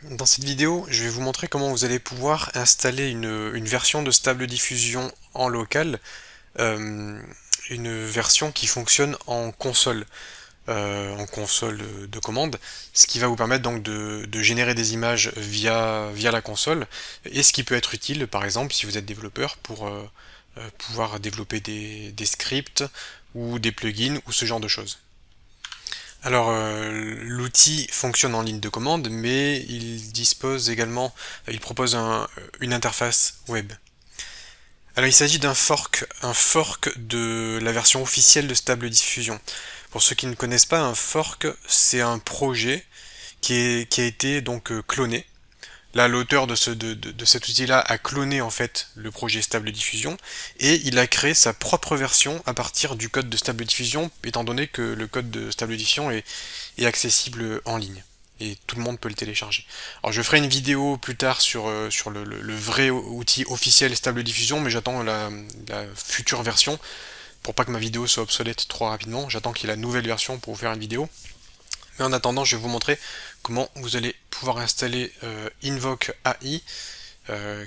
Dans cette vidéo, je vais vous montrer comment vous allez pouvoir installer une version de Stable Diffusion en local, euh, une version qui fonctionne en console de commande, ce qui va vous permettre donc de générer des images via la console, et ce qui peut être utile par exemple si vous êtes développeur pour pouvoir développer des scripts ou des plugins ou ce genre de choses. Alors, l'outil fonctionne en ligne de commande, mais il dispose également, il propose une interface web. Alors, il s'agit un fork de la version officielle de Stable Diffusion. Pour ceux qui ne connaissent pas, un fork, c'est un projet qui a été donc cloné. Là, l'auteur de cet outil-là a cloné en fait le projet Stable Diffusion et il a créé sa propre version à partir du code de Stable Diffusion, étant donné que le code de Stable Diffusion est accessible en ligne et tout le monde peut le télécharger. Alors je ferai une vidéo plus tard sur le vrai outil officiel Stable Diffusion, mais j'attends la future version pour pas que ma vidéo soit obsolète trop rapidement. J'attends qu'il y ait la nouvelle version pour vous faire une vidéo. Mais en attendant, je vais vous montrer comment vous allez pouvoir installer Invoke AI,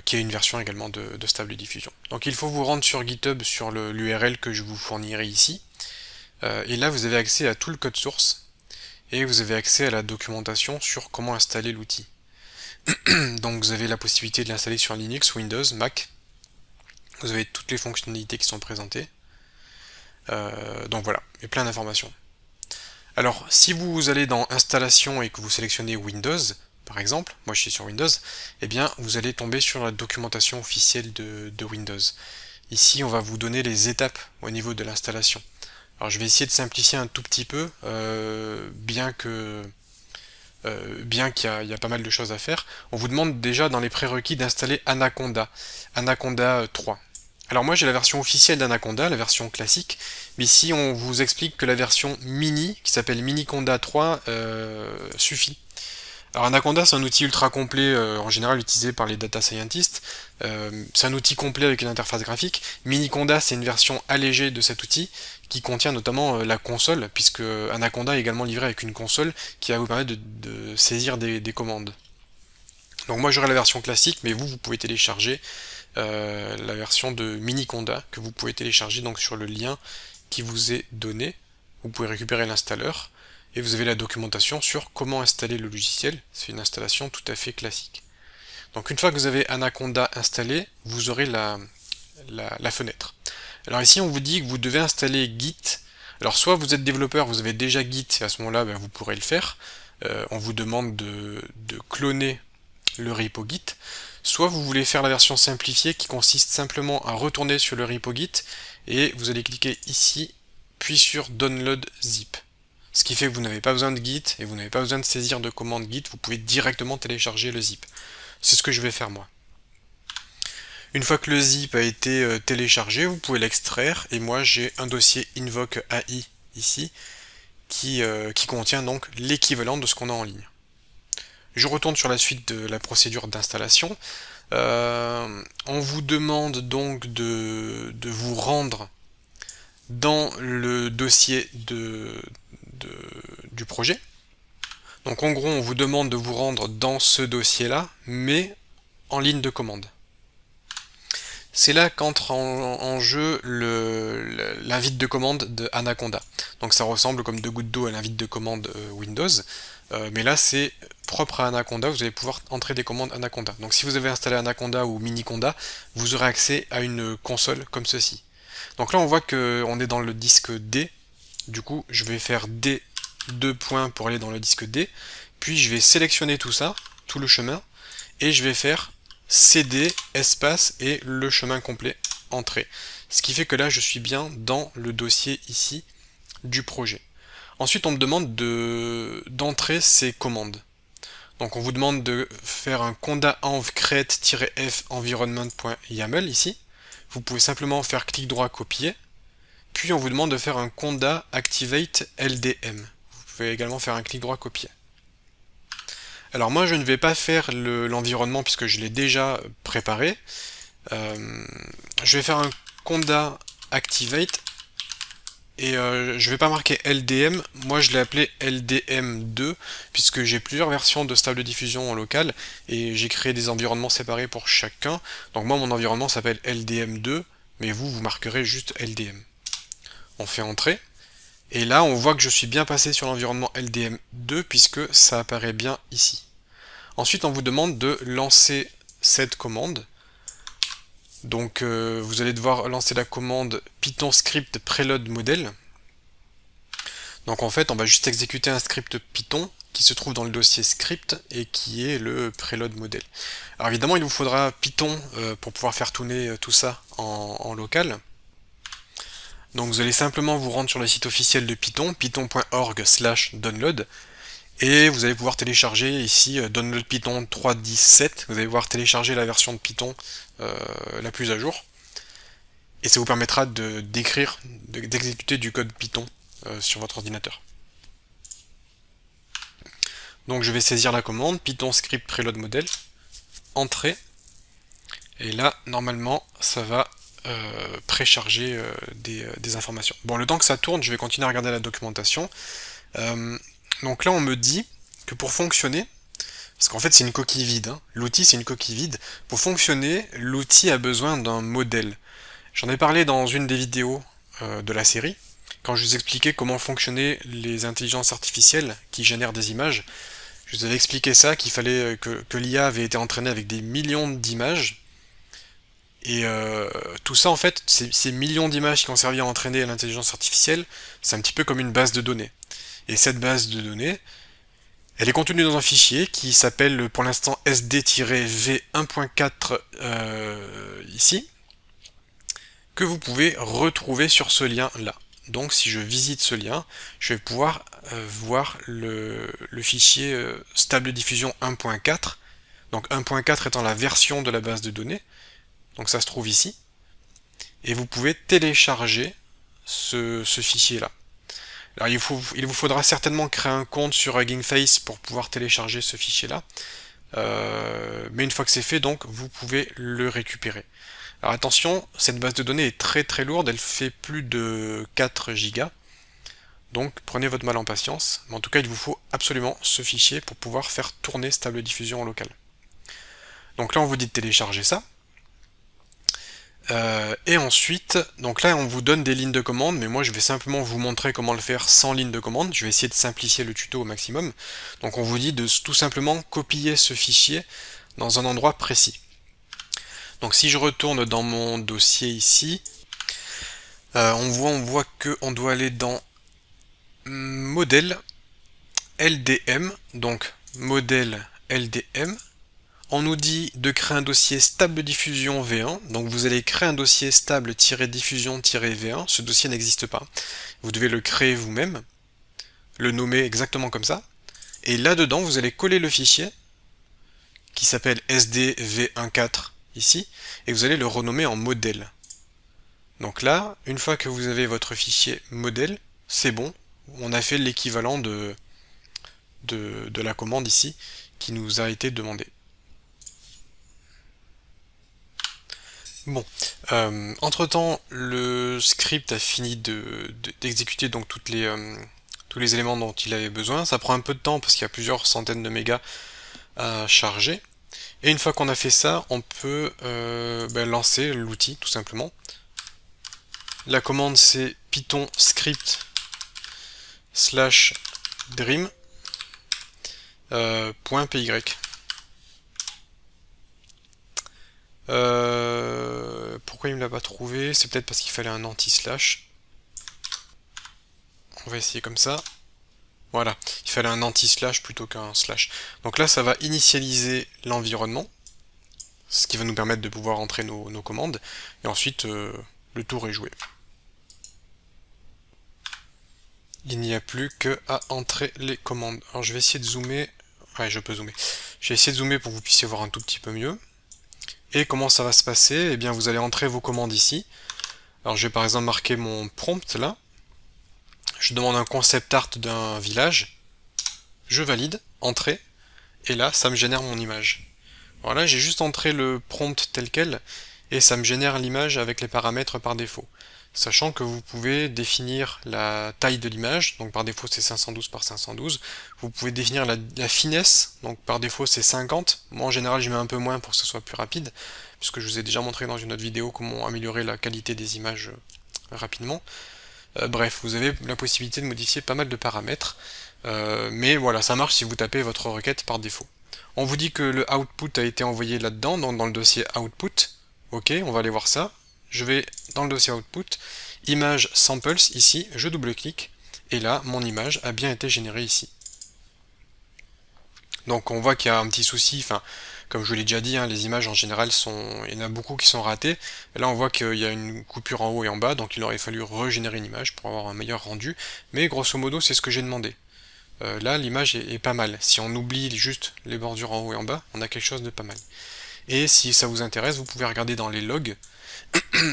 qui est une version également de Stable Diffusion. Donc il faut vous rendre sur GitHub sur l'URL que je vous fournirai ici. Et là, vous avez accès à tout le code source et vous avez accès à la documentation sur comment installer l'outil. Donc vous avez la possibilité de l'installer sur Linux, Windows, Mac. Vous avez toutes les fonctionnalités qui sont présentées. Donc voilà, il y a plein d'informations. Alors, si vous allez dans Installation et que vous sélectionnez Windows, par exemple, moi je suis sur Windows, eh bien vous allez tomber sur la documentation officielle de Windows. Ici, on va vous donner les étapes au niveau de l'installation. Alors je vais essayer de simplifier un tout petit peu, bien qu'il y a pas mal de choses à faire. On vous demande déjà dans les prérequis d'installer Anaconda, Anaconda 3. Alors moi j'ai la version officielle d'Anaconda, la version classique, mais ici on vous explique que la version mini, qui s'appelle Miniconda 3, suffit. Alors Anaconda c'est un outil ultra complet, en général utilisé par les data scientists. C'est un outil complet avec une interface graphique. Miniconda c'est une version allégée de cet outil qui contient notamment la console, puisque Anaconda est également livré avec une console qui va vous permettre de saisir des commandes. Donc moi j'aurai la version classique, mais vous pouvez télécharger la version de Miniconda que vous pouvez télécharger donc sur le lien qui vous est donné. Vous pouvez récupérer l'installeur et vous avez la documentation sur comment installer le logiciel. C'est une installation tout à fait classique. Donc une fois que vous avez Anaconda installé, vous aurez la fenêtre. Alors ici on vous dit que vous devez installer Git. Alors soit vous êtes développeur, vous avez déjà Git et à ce moment-là vous pourrez le faire. On vous demande de cloner le repo Git. Soit vous voulez faire la version simplifiée qui consiste simplement à retourner sur le repo Git et vous allez cliquer ici puis sur Download Zip. Ce qui fait que vous n'avez pas besoin de Git et vous n'avez pas besoin de saisir de commande Git, vous pouvez directement télécharger le zip. C'est ce que je vais faire moi. Une fois que le zip a été téléchargé, vous pouvez l'extraire et moi j'ai un dossier Invoke AI ici qui contient donc l'équivalent de ce qu'on a en ligne. Je retourne sur la suite de la procédure d'installation. On vous demande donc de vous rendre dans le dossier du projet. Donc en gros, on vous demande de vous rendre dans ce dossier-là, mais en ligne de commande. C'est là qu'entre en jeu l'invite de commande de Anaconda. Donc ça ressemble comme deux gouttes d'eau à l'invite de commande Windows, mais là c'est propre à Anaconda, vous allez pouvoir entrer des commandes Anaconda. Donc si vous avez installé Anaconda ou Miniconda, vous aurez accès à une console comme ceci. Donc là on voit qu'on est dans le disque D, du coup je vais faire D 2 points pour aller dans le disque D, puis je vais sélectionner tout ça, tout le chemin, et je vais faire CD, espace et le chemin complet, entrée. Ce qui fait que là je suis bien dans le dossier ici du projet. Ensuite on me demande d'entrer ces commandes. Donc on vous demande de faire un conda env create-f environment.yaml ici. Vous pouvez simplement faire clic droit copier. Puis on vous demande de faire un conda activate ldm. Vous pouvez également faire un clic droit copier. Alors moi je ne vais pas faire l'environnement puisque je l'ai déjà préparé. Je vais faire un conda activate Et je vais pas marquer LDM, moi je l'ai appelé LDM2 puisque j'ai plusieurs versions de stable diffusion en local et j'ai créé des environnements séparés pour chacun. Donc moi mon environnement s'appelle LDM2, mais vous marquerez juste LDM. On fait entrer. Et là on voit que je suis bien passé sur l'environnement LDM2 puisque ça apparaît bien ici. Ensuite on vous demande de lancer cette commande. Donc vous allez devoir lancer la commande Python script preload model. Donc en fait on va juste exécuter un script Python qui se trouve dans le dossier script et qui est le preload model. Alors évidemment il vous faudra Python pour pouvoir faire tourner tout ça en local. Donc vous allez simplement vous rendre sur le site officiel de Python, python.org/download, et vous allez pouvoir télécharger ici Download Python 3.17, vous allez pouvoir télécharger la version de Python la plus à jour, et ça vous permettra d'exécuter du code Python sur votre ordinateur. Donc je vais saisir la commande Python script preload model, entrer, et là normalement ça va précharger des informations. Bon, le temps que ça tourne, je vais continuer à regarder la documentation. Donc là on me dit que pour fonctionner, parce qu'en fait c'est une coquille vide, hein, l'outil c'est une coquille vide, pour fonctionner, l'outil a besoin d'un modèle. J'en ai parlé dans une des vidéos de la série, quand je vous expliquais comment fonctionnaient les intelligences artificielles qui génèrent des images. Je vous avais expliqué ça, qu'il fallait que l'IA avait été entraînée avec des millions d'images, et tout ça en fait, ces millions d'images qui ont servi à entraîner l'intelligence artificielle, c'est un petit peu comme une base de données. Et cette base de données, elle est contenue dans un fichier qui s'appelle pour l'instant sd-v1.4 ici, que vous pouvez retrouver sur ce lien là. Donc si je visite ce lien, je vais pouvoir voir le fichier stable diffusion 1.4, donc 1.4 étant la version de la base de données, donc ça se trouve ici, et vous pouvez télécharger ce fichier là. Alors il vous faudra certainement créer un compte sur Hugging Face pour pouvoir télécharger ce fichier là, mais une fois que c'est fait, donc vous pouvez le récupérer. Alors attention, cette base de données est très très lourde, elle fait plus de 4 Go, donc prenez votre mal en patience, mais en tout cas il vous faut absolument ce fichier pour pouvoir faire tourner stable diffusion en local. Donc là on vous dit de télécharger ça, et ensuite, donc là on vous donne des lignes de commande, mais moi je vais simplement vous montrer comment le faire sans ligne de commande, je vais essayer de simplifier le tuto au maximum. Donc on vous dit de tout simplement copier ce fichier dans un endroit précis. Donc si je retourne dans mon dossier ici, on voit qu'on doit aller dans modèle LDM, donc modèle LDM. On nous dit de créer un dossier stable diffusion V1, donc vous allez créer un dossier stable-diffusion-V1, ce dossier n'existe pas. Vous devez le créer vous-même, le nommer exactement comme ça, et là-dedans vous allez coller le fichier qui s'appelle sdv14 ici, et vous allez le renommer en modèle. Donc là, une fois que vous avez votre fichier modèle, c'est bon, on a fait l'équivalent de la commande ici qui nous a été demandée. Bon, entre-temps, le script a fini d'exécuter donc tous les éléments dont il avait besoin. Ça prend un peu de temps parce qu'il y a plusieurs centaines de mégas à charger. Et une fois qu'on a fait ça, on peut lancer l'outil tout simplement. La commande c'est python script /dream .py. Pourquoi il me l'a pas trouvé? C'est peut-être parce qu'il fallait un anti-slash. On va essayer comme ça. Voilà, il fallait un anti-slash plutôt qu'un slash. Donc là, ça va initialiser l'environnement, ce qui va nous permettre de pouvoir entrer nos commandes, et ensuite le tour est joué. Il n'y a plus que à entrer les commandes. Alors je vais essayer de zoomer. Ouais, je peux zoomer. Je vais essayer de zoomer pour que vous puissiez voir un tout petit peu mieux. Et comment ça va se passer? Eh bien, vous allez entrer vos commandes ici. Alors, je vais par exemple marquer mon prompt là. Je demande un concept art d'un village. Je valide, entrée. Et là, ça me génère mon image. Voilà, j'ai juste entré le prompt tel quel. Et ça me génère l'image avec les paramètres par défaut. sachant que vous pouvez définir la taille de l'image, donc par défaut c'est 512 par 512, vous pouvez définir la finesse, donc par défaut c'est 50, moi en général je mets un peu moins pour que ce soit plus rapide, puisque je vous ai déjà montré dans une autre vidéo comment améliorer la qualité des images rapidement. Bref, vous avez la possibilité de modifier pas mal de paramètres, mais voilà, ça marche si vous tapez votre requête par défaut. On vous dit que le output a été envoyé là-dedans, dans le dossier output. Ok, on va aller voir ça. Je vais dans le dossier output, image samples ici, je double-clique, et là, mon image a bien été générée ici. Donc on voit qu'il y a un petit souci, enfin, comme je vous l'ai déjà dit, hein, les images en général il y en a beaucoup qui sont ratées. Et là on voit qu'il y a une coupure en haut et en bas, donc il aurait fallu régénérer une image pour avoir un meilleur rendu. Mais grosso modo, c'est ce que j'ai demandé. Là, l'image est pas mal. Si on oublie juste les bordures en haut et en bas, on a quelque chose de pas mal. Et si ça vous intéresse, vous pouvez regarder dans les logs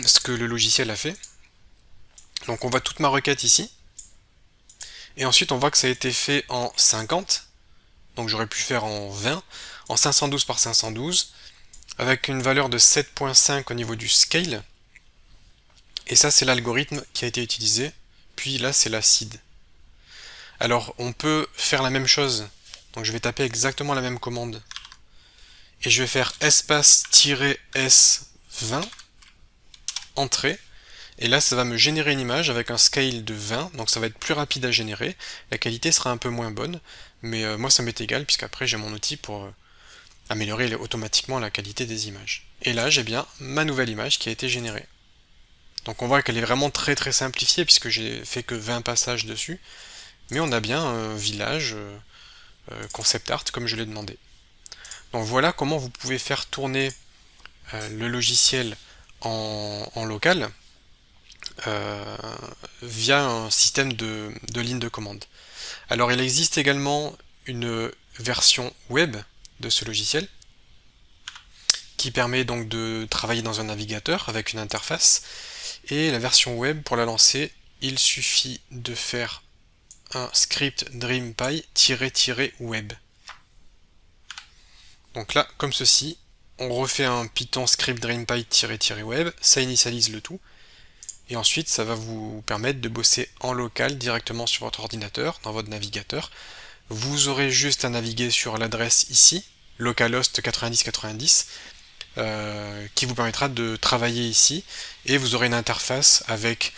ce que le logiciel a fait. Donc on voit toute ma requête ici. Et ensuite on voit que ça a été fait en 50. Donc j'aurais pu faire en 20, en 512 par 512, avec une valeur de 7.5 au niveau du scale. Et ça c'est l'algorithme qui a été utilisé. Puis là c'est la seed. Alors on peut faire la même chose. Donc je vais taper exactement la même commande. Et je vais faire espace-s20, entrée. Et là, ça va me générer une image avec un scale de 20, donc ça va être plus rapide à générer. La qualité sera un peu moins bonne, mais moi ça m'est égal, puisqu'après j'ai mon outil pour améliorer automatiquement la qualité des images. Et là, j'ai bien ma nouvelle image qui a été générée. Donc on voit qu'elle est vraiment très très simplifiée, puisque j'ai fait que 20 passages dessus, mais on a bien un village concept art comme je l'ai demandé. Donc voilà comment vous pouvez faire tourner le logiciel en local, via un système de ligne de commande. Alors il existe également une version web de ce logiciel qui permet donc de travailler dans un navigateur avec une interface, et la version web, pour la lancer, il suffit de faire un script dreampy-web. Donc là, comme ceci, on refait un Python script dreampy-web, ça initialise le tout, et ensuite ça va vous permettre de bosser en local directement sur votre ordinateur, dans votre navigateur. Vous aurez juste à naviguer sur l'adresse ici, localhost 9090, qui vous permettra de travailler ici, et vous aurez une interface avec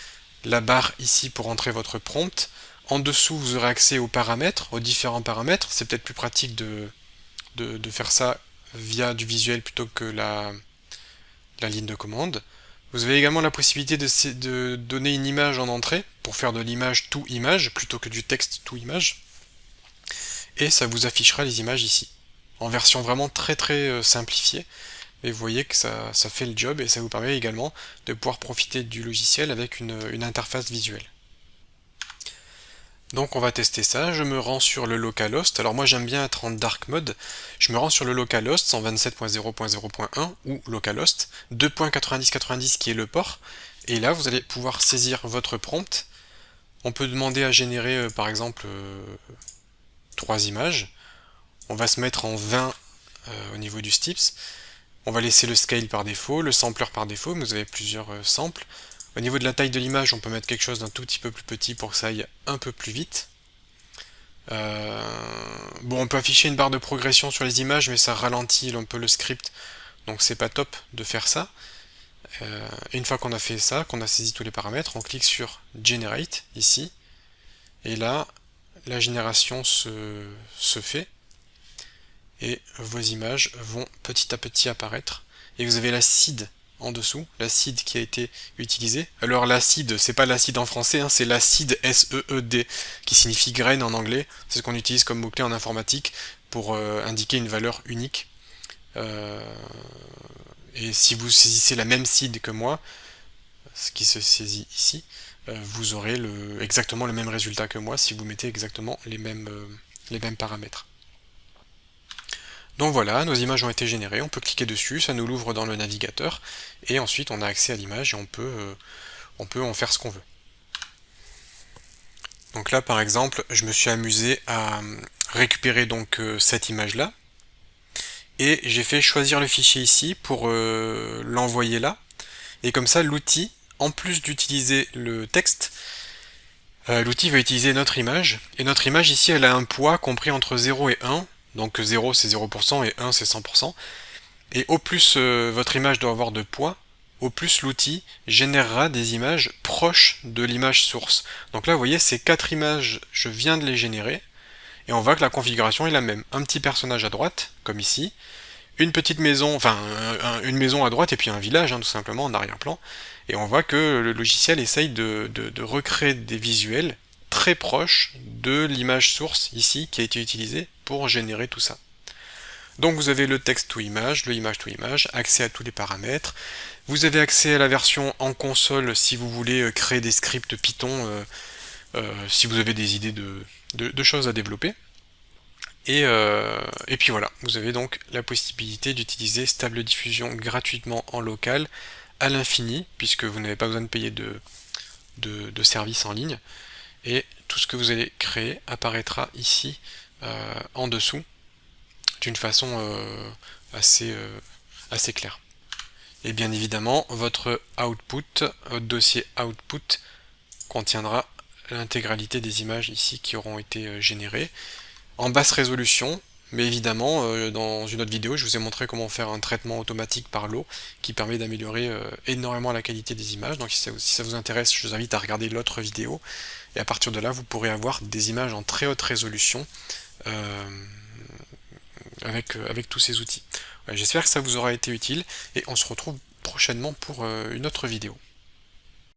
la barre ici pour entrer votre prompt. En dessous, vous aurez accès aux paramètres, aux différents paramètres. C'est peut-être plus pratique de faire ça via du visuel plutôt que la ligne de commande. Vous avez également la possibilité de donner une image en entrée pour faire de l'image to image plutôt que du texte to image. Et ça vous affichera les images ici, en version vraiment très très simplifiée. Et vous voyez que ça fait le job, et ça vous permet également de pouvoir profiter du logiciel avec une interface visuelle. Donc on va tester ça, je me rends sur le localhost. Alors moi j'aime bien être en dark mode, je me rends sur le localhost 127.0.0.1 ou localhost 2.90.90 qui est le port, et là vous allez pouvoir saisir votre prompt. On peut demander à générer par exemple 3 images. On va se mettre en 20 au niveau du steps. On va laisser le scale par défaut, le sampler par défaut, mais vous avez plusieurs samples. Au niveau de la taille de l'image, on peut mettre quelque chose d'un tout petit peu plus petit pour que ça aille un peu plus vite. Bon, on peut afficher une barre de progression sur les images, mais ça ralentit un peu le script, donc c'est pas top de faire ça. Et une fois qu'on a fait ça, qu'on a saisi tous les paramètres, on clique sur Generate, ici, et là, la génération se fait, et vos images vont petit à petit apparaître. Et vous avez la seed en dessous, l'acide qui a été utilisé. Alors l'acide, c'est pas l'acide en français, hein, c'est l'acide SEED, qui signifie graine en anglais. C'est ce qu'on utilise comme mot-clé en informatique pour indiquer une valeur unique. Et si vous saisissez la même seed que moi, ce qui se saisit ici, vous aurez exactement le même résultat que moi si vous mettez exactement les mêmes paramètres. Donc voilà, nos images ont été générées, on peut cliquer dessus, ça nous l'ouvre dans le navigateur, et ensuite on a accès à l'image et on peut en faire ce qu'on veut. Donc là par exemple, je me suis amusé à récupérer donc cette image là, et j'ai fait choisir le fichier ici pour l'envoyer là, et comme ça l'outil en plus d'utiliser le texte, l'outil va utiliser notre image, et notre image ici elle a un poids compris entre 0 et 1, donc 0 c'est 0% et 1 c'est 100%, et au plus votre image doit avoir de poids, au plus l'outil générera des images proches de l'image source. Donc là vous voyez ces 4 images, je viens de les générer, et on voit que la configuration est la même. Un petit personnage à droite, comme ici, une petite maison, enfin une maison à droite et puis un village, tout simplement en arrière-plan, et on voit que le logiciel essaye de recréer des visuels très proches de l'image source ici qui a été utilisée pour générer tout ça. Donc vous avez le texte to image, le image to image, accès à tous les paramètres, vous avez accès à la version en console si vous voulez créer des scripts Python, si vous avez des idées de choses à développer. Et puis voilà, vous avez donc la possibilité d'utiliser Stable Diffusion gratuitement en local à l'infini, puisque vous n'avez pas besoin de payer de services en ligne, et tout ce que vous allez créer apparaîtra ici en dessous d'une façon assez claire. Et bien évidemment, votre dossier output contiendra l'intégralité des images ici qui auront été générées en basse résolution, mais évidemment, dans une autre vidéo, je vous ai montré comment faire un traitement automatique par l'eau qui permet d'améliorer énormément la qualité des images. Donc si ça vous intéresse, je vous invite à regarder l'autre vidéo, et à partir de là, vous pourrez avoir des images en très haute résolution avec tous ces outils. J'espère que ça vous aura été utile, et on se retrouve prochainement pour une autre vidéo.